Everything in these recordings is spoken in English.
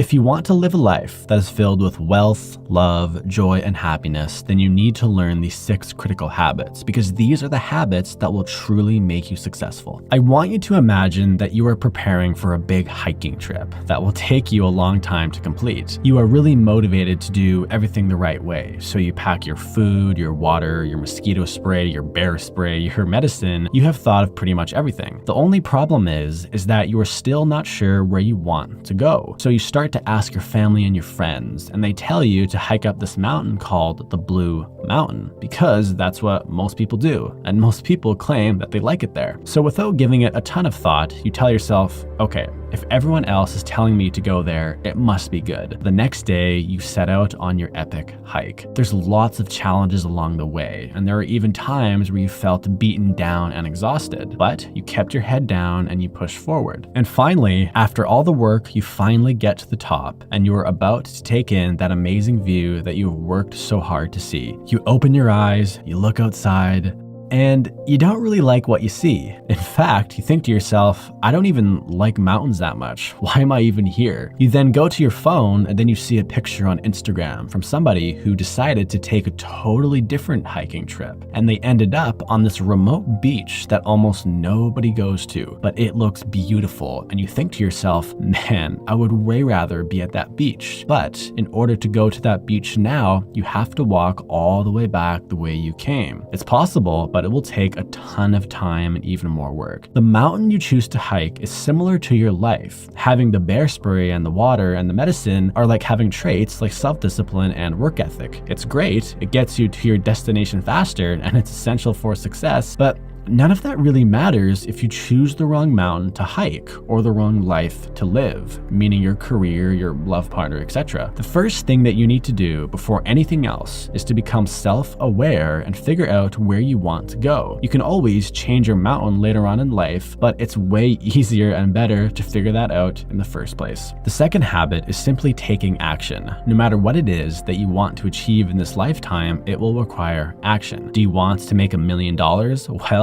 If you want to live a life that is filled with wealth, love, joy, and happiness, then you need to learn these 6 critical habits, because these are the habits that will truly make you successful. I want you to imagine that you are preparing for a big hiking trip that will take you a long time to complete. You are really motivated to do everything the right way, so you pack your food, your water, your mosquito spray, your bear spray, your medicine. You have thought of pretty much everything. The only problem is that you are still not sure where you want to go. So you start to ask your family and your friends, and they tell you to hike up this mountain called the Blue Mountain, because that's what most people do, and most people claim that they like it there. So without giving it a ton of thought, you tell yourself, okay, if everyone else is telling me to go there, it must be good. The next day, you set out on your epic hike. There's lots of challenges along the way, and there are even times where you felt beaten down and exhausted, but you kept your head down and you pushed forward. And finally, after all the work, you finally get to the top, and you're about to take in that amazing view that you've worked so hard to see. You open your eyes, you look outside, and you don't really like what you see. In fact, you think to yourself, I don't even like mountains that much. Why am I even here? You then go to your phone and then you see a picture on Instagram from somebody who decided to take a totally different hiking trip. And they ended up on this remote beach that almost nobody goes to, but it looks beautiful. And you think to yourself, man, I would way rather be at that beach. But in order to go to that beach now, you have to walk all the way back the way you came. It's possible, but it will take a ton of time and even more work. The mountain you choose to hike is similar to your life. Having the bear spray and the water and the medicine are like having traits like self-discipline and work ethic. It's great, it gets you to your destination faster, and it's essential for success, but none of that really matters if you choose the wrong mountain to hike or the wrong life to live, meaning your career, your love partner, etc. The first thing that you need to do before anything else is to become self-aware and figure out where you want to go. You can always change your mountain later on in life, but it's way easier and better to figure that out in the first place. The second habit is simply taking action. No matter what it is that you want to achieve in this lifetime, it will require action. Do you want to make $1 million?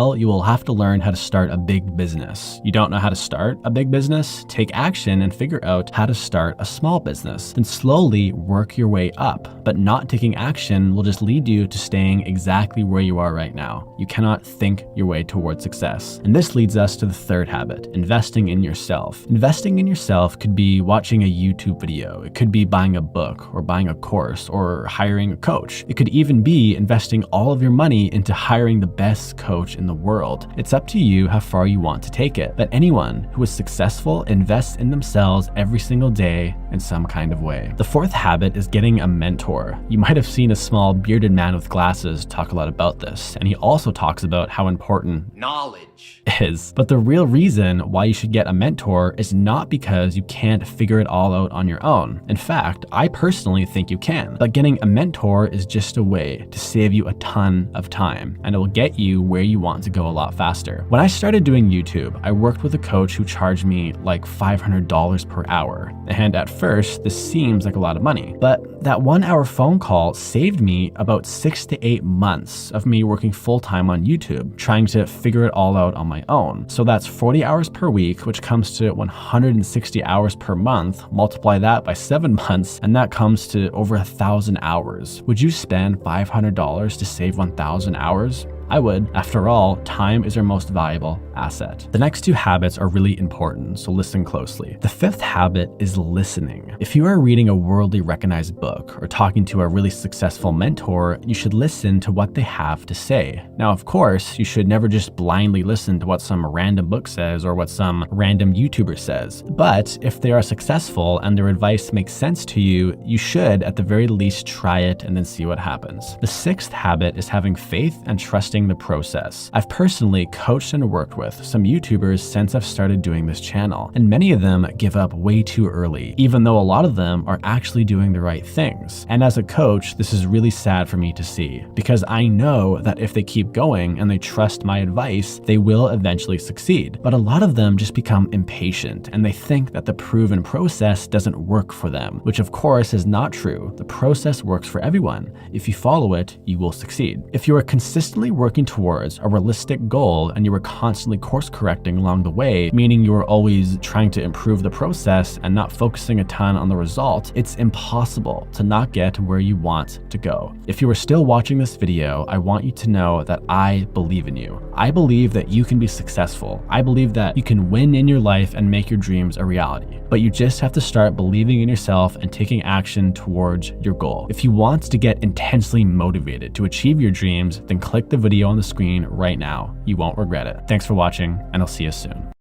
Well, you will have to learn how to start a big business. You don't know how to start a big business? Take action and figure out how to start a small business. Then slowly work your way up. But not taking action will just lead you to staying exactly where you are right now. You cannot think your way towards success. And this leads us to the third habit, investing in yourself. Investing in yourself could be watching a YouTube video. It could be buying a book or buying a course or hiring a coach. It could even be investing all of your money into hiring the best coach in the world. It's up to you how far you want to take it. But anyone who is successful invests in themselves every single day in some kind of way. The fourth habit is getting a mentor. You might have seen a small bearded man with glasses talk a lot about this, and he also talks about how important knowledge is. But the real reason why you should get a mentor is not because you can't figure it all out on your own. In fact, I personally think you can. But getting a mentor is just a way to save you a ton of time, and it will get you where you want to go a lot faster. When I started doing YouTube, I worked with a coach who charged me like $500 per hour. And at first, this seems like a lot of money, but that 1-hour phone call saved me about 6 to 8 months of me working full-time on YouTube, trying to figure it all out on my own. So that's 40 hours per week, which comes to 160 hours per month. Multiply that by 7 months, and that comes to over 1,000 hours. Would you spend $500 to save 1,000 hours? I would. After all, time is our most valuable asset. The next 2 habits are really important, so listen closely. The 5th habit is listening. If you are reading a worldly recognized book or talking to a really successful mentor, you should listen to what they have to say. Now, of course, you should never just blindly listen to what some random book says or what some random YouTuber says. But if they are successful and their advice makes sense to you, you should at the very least try it and then see what happens. The 6th habit is having faith and trusting the process. I've personally coached and worked with some YouTubers since I've started doing this channel, and many of them give up way too early, even though a lot of them are actually doing the right things. And as a coach, this is really sad for me to see, because I know that if they keep going and they trust my advice, they will eventually succeed. But a lot of them just become impatient, and they think that the proven process doesn't work for them, which of course is not true. The process works for everyone. If you follow it, you will succeed. If you are consistently working working towards a realistic goal and you were constantly course correcting along the way, meaning you were always trying to improve the process and not focusing a ton on the result, it's impossible to not get to where you want to go. If you are still watching this video, I want you to know that I believe in you. I believe that you can be successful. I believe that you can win in your life and make your dreams a reality. But you just have to start believing in yourself and taking action towards your goal. If you want to get intensely motivated to achieve your dreams, then click the video on the screen right now. You won't regret it. Thanks for watching, and I'll see you soon.